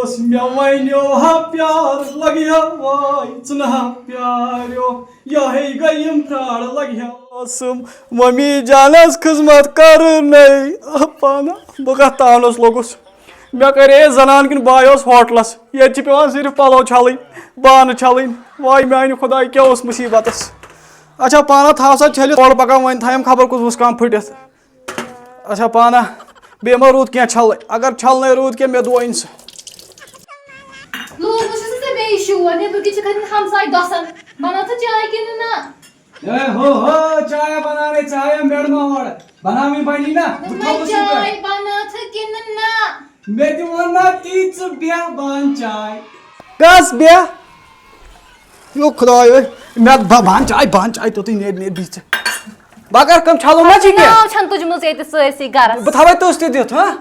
دوست میوانیو ها پیار لگیا وای چنها پیارو یا هی گیم پرار لگیا سم ممی جانس خدمت کرنے اپنا بغت تانس لوگس مے کرے زنان کن بایوس ہوٹلس یہ پیوان صرف پلو چھلن بانہ چھلن وای میانہ خدا کیا اس مصیبتس اچھا پانا تھا سا چھلت اور پکان ون تھایم خبر کس مسکام پھٹت اچھا پانا بیٚیہِ ما روٗد کینٛہہ چھلٕنۍ اگر چھلنے روٗد کینٛہہ مےٚ دۄہ أنۍ سُہ لوگ بہٕ چھَس ژےٚ بیٚیہِ شور نیٚبرٕ کِنۍ چھِ کھٔتمٕتۍ ہمساے دۄسَن بناو ژٕ چاے کِنہٕ نہ ہو چایا بنانے چایا میڈما اور بناوٕنۍ بنی نا چاے بناو ژٕ کِنہٕ نہ مےٚ تہِ ووٚن نا تی ژٕ بیٚہہ بان چاے گژھ بیٚہہ یو خداے مےٚ بان چاے توٚتُے نیرِ بِہہِ ژٕ بگر کم چھلو ما چھی کینٛہہ ناو چھَنہٕ تُجمٕژ ییٚتہِ سٲرسٕے گرس بہٕ تھاوے توٚس تہِ دِتھ ہاں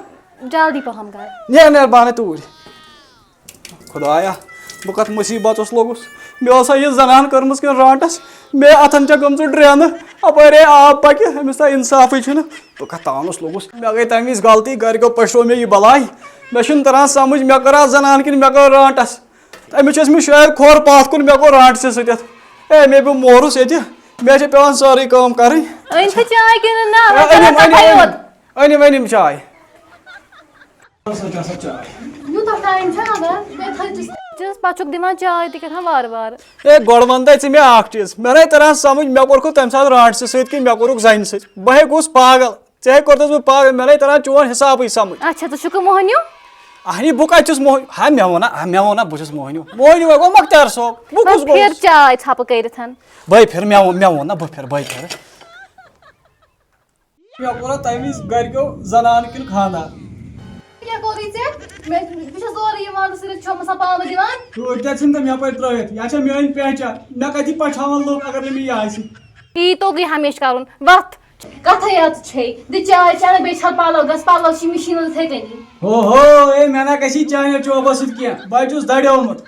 جلدی پہم گر نیر بانہٕ توٗرۍ خدایا بہٕ کتھ مُصیبتس لوٚگُس مےٚ اوسا یہِ زنان کٔرمٕژ کِنہٕ رانٹس مےٚ اتھن چھےٚ گٔمژٕ ڈرینہٕ اپٲرے آب پکہِ أمِس تانۍ انصافٕے چھُنہٕ بہٕ کتھ تانس لوٚگُس مےٚ گٔے تمہِ وِزِ غلطی گرِکیو پٔشرو مےٚ یہِ بلاے مےٚ چھُنہٕ تران سمجھ مےٚ کٔرا زنان کِنہٕ مےٚ کٔر رانٹس أمِس چھِ ٲسمٕتۍ شاید کھۄر پتھ کُن مےٚ کوٚر رانٹسہِ سۭتۍ اے مےٚ بہٕ مورُس ییٚتہِ مےٚ چھِ پیوان سٲرٕے کٲم کرٕنۍ أنۍ چاے کِنہٕ نہ أنِم چاے یوٗتاہ ٹایم چھا لگان پتہٕ چھُکھ دِوان چاے تہِ کیٛاہ وارٕ وارٕ اے گۄڈٕ وَن ژٕ مےٚ اکھ چیٖز مےٚ نَے تران سمجھ مےٚ کوٚرکھٕ تمہِ ساتہٕ رانٹسہِ سۭتۍ کِنہٕ مےٚ کوٚرُکھ زنہِ سۭتۍ بہٕ ہے گوٚوُس پاگل ژےٚ ہے کوٚرتھس بہٕ پاگل مےٚ نَے تران چون حسابٕے سمجھ اچھا ژٕ چھُکھٕ موہنیوٗ اہنی بہٕ کتہِ چھُس موہنیوٗ ہا مےٚ ووٚنا بہٕ چھُس موہنیوٗ موہنیوٗ ہے گوٚو مختار صٲب بہٕ کُس پھر گوٚوُس چاے ژھپہٕ کٔرِتھ بٔے پھِر مےٚ ووٚن نا بہٕ پھِر بٔے پھِر مےٚ کوٚرا تمہِ وِزِ گرِکیو زنان کِنہٕ خانٛدار کیٛاہ کوٚرُے ژےٚ بہٕ چھَس اورٕ یِوان تہٕ صرف چھۄمہٕ سان پاونہٕ دِوان توٗرۍ تہِ ژھٕنۍ تہٕ مےٚ پٲٹھۍ ترٲوِتھ یہِ چھا میٲنۍ پہچان مےٚ کتہِ پچھاوان لُکھ اگر نہٕ مےٚ یہِ آسہِ یی توگٕے ہمیشہٕ کرُن وتھ کتھے یٲژ چھے دِ چاے چانہِ بیٚیہِ چھل پلو گژھ پلو چھِ مِشیٖن یِتھٕے کٔنی ہو اے مےٚ نہ گژھی چانہِ چوبو سۭتۍ کینٛہہ بہٕ چھُس دریومُت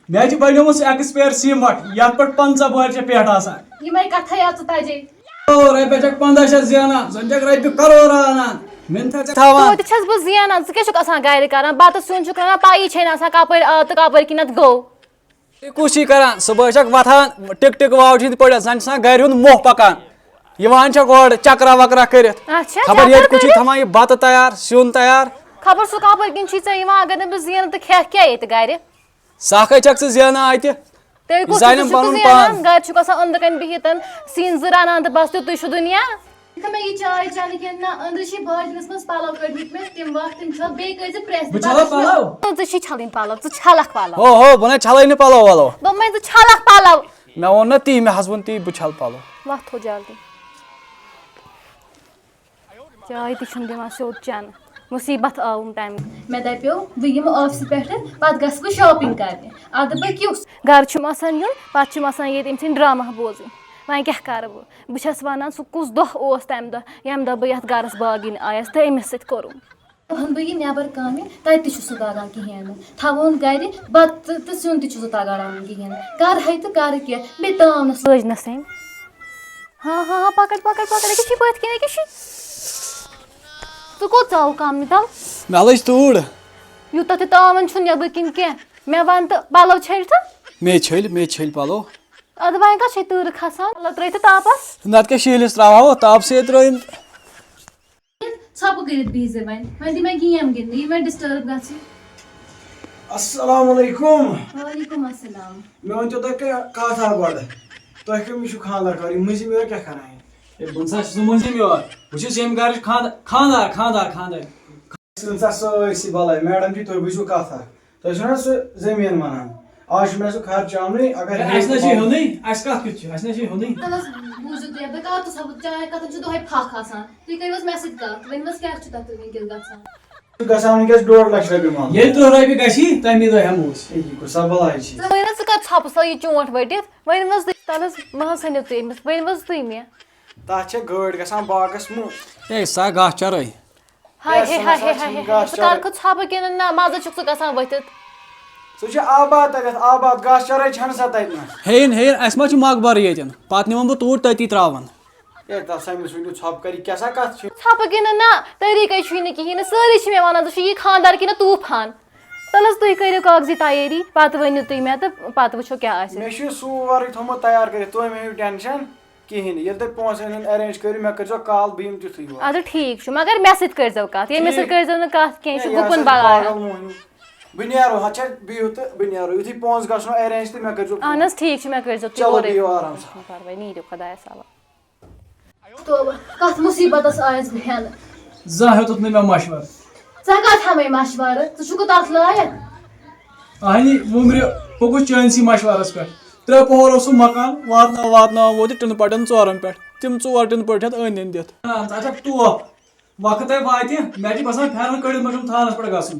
مےٚ چھِ بنیومُت ایکسپیر سیٖمٹ یتھ پٮ۪ٹھ 15 بۄہرِ چھےٚ پٮ۪ٹھ آسان یِمے کتھے یٲژ تجے رۄپیہِ چھکھ 15 زینان زن چھکھ رۄپیہِ کرور انان توتہِ چھَس بہٕ زینان ژٕ کیٛاہ چھُکھ آسان گرِ کران بتہٕ سیُن چھُکھ رنان پایی چھے نہٕ آسان کپٲرۍ آو تہٕ کپٲرۍ کِنتھ گوٚو کُس چھِ کران صبحٲے چھکھ وۄتھان ٹِک ٹِک واو ہِنٛدۍ پٲٹھۍ زن چھِ آسان گرِ ہُنٛد موہ پکان یِوان چھکھ اورٕ چکرا وکرا کٔرِتھ خبر ییٚتہِ کُس چھُے تھاوان یہِ بتہٕ تیار سیُن تیار خبر سُہ کپٲرۍ کِنۍ چھُے ژےٚ یِوان اگر نہٕ بہٕ زینہٕ تہٕ کھٮ۪کھ کیٛاہ ییٚتہِ گرِ ساکھے چھکھ ژٕ زینان اَتہِ تیٚلہِ کُس چھُکھ زینان گرِ چھُکھ آسان أنٛدرٕ کَنۍ بِہِتھ سِنۍ زٕ رنان تہٕ بس تیُتُے چھُ دُنیا مےٚ یہِ چاے چانہٕ کِنہٕ نہ أنٛدرٕ چھِ بالٹیٖنس منٛز پلو کٔڑمٕتۍ مےٚ تِم وقت تِم چھَل بیٚیہِ کٔرۍ زِ پریس ژٕ چھِ چھلٕنۍ پلو ژٕ چھلکھ پلو ہو بہٕ نَے چھلے نہٕ پلو ولو دوٚپمَے ژٕ چھلکھ پلو مےٚ ووٚن نہ تی مےٚ حظ ووٚن تی بہٕ چھل پلو وۄتھو جلدی چاے تہِ چھُنہٕ دِوان سیوٚد چٮ۪نہٕ مُصیبت آوُم تَمہِ مےٚ دپیو بہٕ یِمہٕ آفسہٕ پٮ۪ٹھٕ پتہٕ گژھٕ بہٕ شاپِنگ کرنہِ اَدٕ بہٕ کیُس گرٕ چھُم آسان یُن پتہٕ چھُم آسان ییٚتہِ أمۍ سٕنٛدۍ ڈرامہ بوزٕنۍ وۄنۍ کیٛاہ کرٕ بہٕ چھَس وَنان سُہ کُس دۄہ اوس تَمہِ دۄہ ییٚمہِ دۄہ بہٕ یَتھ گرس باگِنۍ آیَس تہٕ أمِس سۭتۍ کوٚرُم دۄہن بہٕ یہِ نٮ۪بر کامہِ تَتہِ تہِ چھُ سُہ تگان کِہیٖنۍ نہٕ تھاوون گرِ بتہٕ تہٕ سیُن تہِ چھُ سُہ تگان رَنُن کِہیٖنۍ نہٕ کرٕہے تہٕ کرٕ کیٛاہ بیٚیہِ تاونس لٲجنس أمۍ ہاں پکڑ أکِس چھِ پٔتھۍ کِنۍ أکِس چھِ ژٕ کوٚت ژاوُکھ کامنہِ تل مےٚ لٔج توٗر یوٗتاہ تہِ تاوان چھُنہٕ نٮ۪برٕ کِنۍ کینٛہہ مےٚ وَن تہٕ پلو چھٔلتھٕ مے چھٔلۍ پلو اَدٕ وۄنۍ کَتھ چھے تۭرٕ کھسان پلو ترٛٲیتھٕ تاپس نتہٕ کیٛاہ شیٖلِس تراوہو تاپسٕے ترٲیِم ژھۄپہٕ کٔرِتھ بِہزِ وۄنۍ دِ مےٚ گیم گِنٛدنہٕ یہِ مےٚ ڈِسٹٲرٕب گژھِ السلام علیکم وعلیکُم السلام مےٚ ؤنۍتو تُہۍ کَتھ اکھ گۄڈٕ تۄہہِ کٔمِس چھُو خانٛدر کَرُن مٔنٛزِم یورٕ کیٛاہ کران ہے بہٕ نسا چھُس نہٕ مٔنٛزِم یور بہٕ چھُس ییٚمہِ گرٕچ خانٛدار سا سٲرسٕے بلاے میڈم جی تُہۍ بوٗزِو کَتھ اکھ تۄہہِ چھُو نہ سُہ زٔمیٖن وَنان آز چھُ مےٚ سُہ خرچاونٕے اگر بوٗزِو تُہۍ بہٕ کر تہٕ سَبہٕ چاے کَتھن چھُ دۄہے پھکھ آسان تُہۍ کٔرِو حظ مےٚ سۭتۍ کَتھ ؤنِو حظ کیٛاہ چھُ تَتھ وٕنکیٚس گژھان گژھان وٕنکیٚس 2.5 لَچھ رۄپیہِ مال ییٚلہِ 3 رۄپیہِ گژھی تَمی دۄہ ہٮ۪مو أسۍ یہِ کۭژاہ بلاے چھِ ژٕ ؤنِو ژٕ کر ژھۄپہٕ سا یہِ چونٛٹھ ؤٹِتھ ؤنِو حظ تُہۍ تَلہٕ حظ مہ حظ ژھٕنِو تُہۍ أمِس ؤنِو حظ تُہۍ مےٚ تَتھ چھےٚ گٲڑۍ گژھان باغس منٛز ہے سا گاسہٕ چرٲے ہاے ژٕ کَرکھٕ ژھۄپہٕ کِنہٕ نہ مزٕ چھُکھ ژٕ گژھان ؤتھِتھ سُہ چھُ آباد تَتٮ۪تھ آباد گاسہٕ چرٲے چھَنہٕ سا تَتہِ نہٕ ہیٚیِن اَسہِ ما چھُ مقبر ییٚتٮ۪ن پتہٕ نِمن بہٕ توٗرۍ تٔتی تراون ہے تَس أمِس ؤنِو ژھۄپہٕ کَرِ کیٛاہ سا کَتھ چھِ ژھۄپہٕ کِنہٕ نہ طریٖقے چھُے نہٕ کِہیٖنۍ نہٕ سٲری چھِ مےٚ وَنان ژٕ چھُ یہِ خانٛدار کِنہٕ طوٗفان تلس تُہۍ کٔرِو کاغذی تیٲری پتہٕ ؤنِو تُہۍ مےٚ تہٕ پتہٕ وٕچھو کیٛاہ آسہِ مےٚ چھُ سورُے تھوٚمُت تیار کٔرِتھ تُہۍ مہٕ ہیٚیِو ٹٮ۪نشَن کِہیٖنۍ نہٕ ییٚلہِ تُہۍ پونٛسہٕ أنِو اٮ۪رینٛج کٔرِو مےٚ کٔرۍزیو کال بہٕ یِمہٕ تیُتھُے یور اَدٕ ٹھیٖک چھُ مگر مےٚ سۭتۍ کٔرۍزیو کَتھ ییٚمِس سۭتۍ کٔرۍزیو نہٕ کَتھ کینٛہہ یہِ چھُ گُپُن بَلایا بہٕ نیرو ہَتھ چھا بِہِو تہٕ بہٕ نیرو یُتھُے پونٛسہٕ گژھنو اٮ۪رینٛج تہٕ مےٚ کٔرۍزیو اہن حظ ٹھیٖک چھُ مےٚ کٔرۍزیو تُہۍ چلو اورَے بِہِو آرام سان پَرواے نیٖرِو خۄدایَس حوال توبہٕ کَتھ مُصیٖبتَس آیَس بہٕ ہٮ۪نہٕ زانٛہہ ہیوٚتُتھ نہٕ مےٚ مشوَرٕ ژےٚ کَتھ ہٮ۪مَے مَشوَرٕ ژٕ چھُکھٕ تَتھ لایق اہنی وُمرِ بہٕ گوٚژھ چٲنۍسٕے مشوَرَس پٮ۪ٹھ 3 پوہر اوس سُہ مکان واتناوان ووت یہِ ٹِنہٕ پٹٮ۪ن 4 پٮ۪ٹھ تِم 4 ٹِنہٕ پٔٹۍ ہٮ۪تھ أنٛدۍ أنٛدۍ دِتھ ژٕ چھکھ توپ وقتَے واتہِ مےٚ چھِ باسان پھٮ۪رَن کٔڑِتھ مےٚ چھُم تھانَس پٮ۪ٹھ گژھُن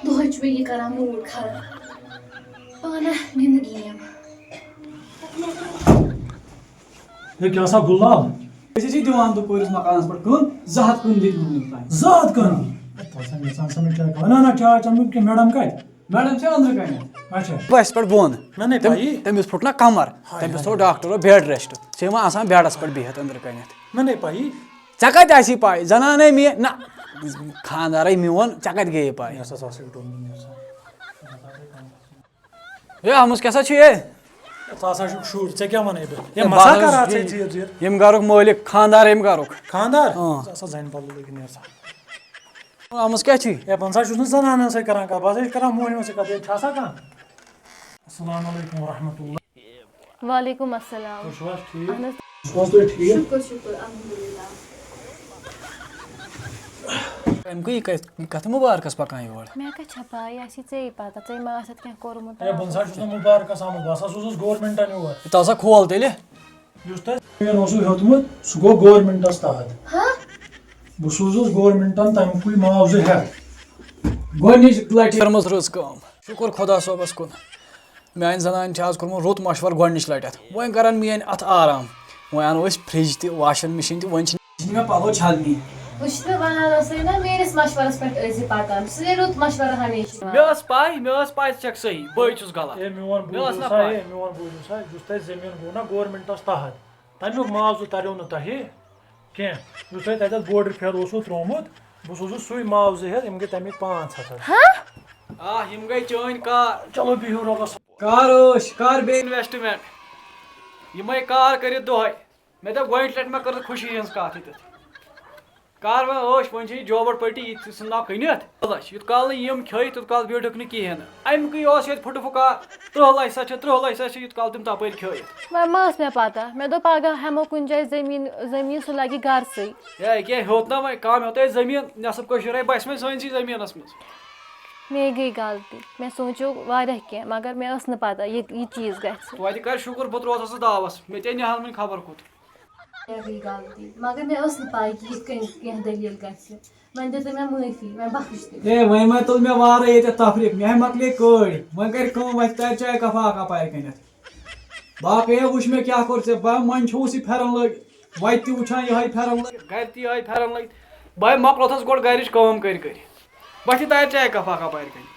دۄہَے چھُ مےٚ یہِ کران موٗڈ خراب پانہ گِنٛدٕ گیم یہ کیا سا گلاب أسۍ چھِ دِوان دُپہرِس مکانَس پٮ۪ٹھ کٕن 200 کٕن دِتۍ وُنیُک تام 200 کن نا چاے چمک کے میڈم کت میڈم چھِ أنٛدرٕ کَنہِ اچھا بَسہِ پٮ۪ٹھ بۄن مےٚ نَے پَیی تٔمِس پھُٹ نہ کمر تٔمِس تھوٚو ڈاکٹرو بیٚڈ ریسٹ سُہ چھِ یِوان آسان بیڈَس پٮ۪ٹھ بِہِتھ أنٛدرٕ کَنٮ۪تھ مےٚ نَے پَیی ژےٚ کَتہِ آسی پاے زنانے میٛٲنۍ نہ خانٛدارے میون ژےٚ کَتہِ گٔیے پاے ہے آمُز کیٛاہ سا چھُ ہے ژٕ ہسا چھُکھ شُر ژےٚ کیٛاہ وَنَے بہٕ ہے مسا کر ژےٚ ژیٖر ژیٖر ییٚمہِ گرُک مٲلِک خانٛدار ییٚمہِ گرُک خانٛدار ژٕ ہسا زَنہِ بدلہٕ لٔگِتھ نیر سا آمُز کیٛاہ چھُے ہے بہٕ نسا چھُس نہٕ زنانن سۭتۍ کران کَتھ بہٕ ہسا چھُس کران مۄہنِوٮ۪ن سۭتۍ کَتھ ییٚتہِ چھا سا کانٛہہ السلام علیکم ورحمتہ اللہ وعلیکُم السلام تُہۍ چھِو حظ ٹھیٖک اہن حظ چھِو حظ تُہۍ ٹھیٖک شُکر شُکر الحمدُاللہ أمۍ گٔے یہِ کَتھ مُبارکَس پَکان یور مےٚ کَتہِ چھےٚ پاے آسی ژےٚ پَتہ ژےٚ ما آسٮ۪تھ کینٛہہ کوٚرمُت ہے بہٕ نسا چھُس نہٕ مُبارکَس آمُت بہٕ ہسا سوزُس گورمٮ۪نٛٹَن یور تَل سا کھول تیٚلہِ یُس تۄہہِ زٔمیٖن اوسوٕ ہیوٚتمُت سُہ گوٚو گورمٮ۪نٛٹَس تحت بہٕ سوزُس گورمٮ۪نٛٹَن تَمیُکُے معاوضہٕ ہٮ۪تھ گۄڈنِچ لَٹہِ کٔرمٕژ رٕژ کٲم شُکُر خۄدا صٲبَس کُن میٛانہِ زنانہِ چھِ آز کوٚرمُت رُت مشوَرٕ گۄڈنِچ لَٹہِ وۄنۍ کَرَن میٛٲنۍ اَتھ آرام وۄنۍ اَنو أسۍ فرٛج تہِ واشنٛگ مِشیٖن تہِ وۄنۍ چھِنہٕ مےٚ پَلو چھَلنی وٕچھ مےٚ وَنان ٲسٕے نہ میٲنِس مشوَرَس پٮ۪ٹھ ٲسۍ پَکان سُے رُت مشوَرٕ ہمیشہِ مےٚ ٲس پاے ژٕ چھَکھ صحیح بٕے چھُس غلط ہے میون بوٗزِو سا ہے میون بوٗزِو سا یُس تۄہہِ زٔمیٖن گوٚو نا گورمٮ۪نٛٹَس تحت تَمیُک معاوضہٕ تَریو نہٕ تۄہہِ کینٛہہ یُس تۄہہِ تَتٮ۪تھ بورڈر پھٮ۪ر اوسوُ ترٛوومُت بہٕ سوزُس سُے معاوضہٕ ہٮ۪تھ یِم گٔے تَمِکۍ 500 آ یِم گٔے چٲنۍ کار چلو بِہِو رۄبَس کار ٲسۍ کار بیٚیہِ اِنوٮ۪سٹمٮ۪نٛٹ یِمَے کار کٔرِتھ دۄہَے مےٚ دوٚپ گۄڈنِچ لَٹہِ مےٚ کٔر خوشی ہِنٛز کَتھ ییٚتٮ۪تھ کار وۄنۍ ٲسۍ وۄنۍ چھِ یہِ جوبَر پٔٹی یہِ سُنٛد ناو کٕنِتھ لَچھ یوٗت کال نہٕ یِم کھیٚیہِ تیوٗت کال بیٖٹھُکھ نہٕ کِہیٖنۍ نہٕ اَمِکُے اوس ییٚتہِ پھٕٹہٕ پھُکار 30 لَچھ سا چھِ 30 لَچھ سا چھِ یوٗت کال تِم تَپٲرۍ کھیٚیِتھ وۄنۍ ما ٲس مےٚ پَتہ مےٚ دوٚپ پگاہ ہٮ۪مو کُنہِ جایہِ زٔمیٖن سُہ لَگہِ گرسٕے ہے کیٛاہ ہیوٚت نا وۄنۍ کَم ہیوٚت اَسہِ زٔمیٖن نٮ۪صٕف کٔشیٖرے بَسہِ وۄنۍ سٲنۍسٕے زٔمیٖنَس منٛز مے گٔے غلطی مےٚ سوٗنٛچو واریاہ کینٛہہ مگر مےٚ ٲس نہٕ پَتہ یہِ چیٖز گژھِ توتہِ کَر شُکُر بہٕ ترٛووتھَس ژٕ داوَس مےٚ تے نِہَل وۄنۍ خبر کوٚت مےٚ گٔے غلطی مگر مےٚ ٲس نہٕ پاے کہِ یِتھ کٔنۍ کینٛہہ دٔلیٖل گژھِ وۄنۍ دِژٕ مےٚ معٲفی وۄنۍ بخش تہِ ہے وۄنۍ ما تُل مےٚ وارَے ییٚتٮ۪تھ تفریٖق مےٚ ہے مۄکلے کٲڑۍ وۄنۍ کَرِ کٲم وۄنۍ تَرِ چاے کَپا اَپارِ کٔنٮ۪تھ باقٕے وٕچھ مےٚ کیٛاہ کوٚر ژےٚ بہٕ وۄنۍ چھُوُس یہِ پھٮ۪رَن لٲگِتھ وَتہِ تہِ وٕچھان یِہوٚے پھٮ۪رَن لٲگِتھ گَرِ تہِ یِہوٚے پھٮ۪رَن لٲگِتھ بہٕ مۄکلوتھَس گۄڈٕ گَرِچ کٲم کٔرۍ بہٕ چھِ تَرِ چاے کَپا اَپارِ کٔنۍ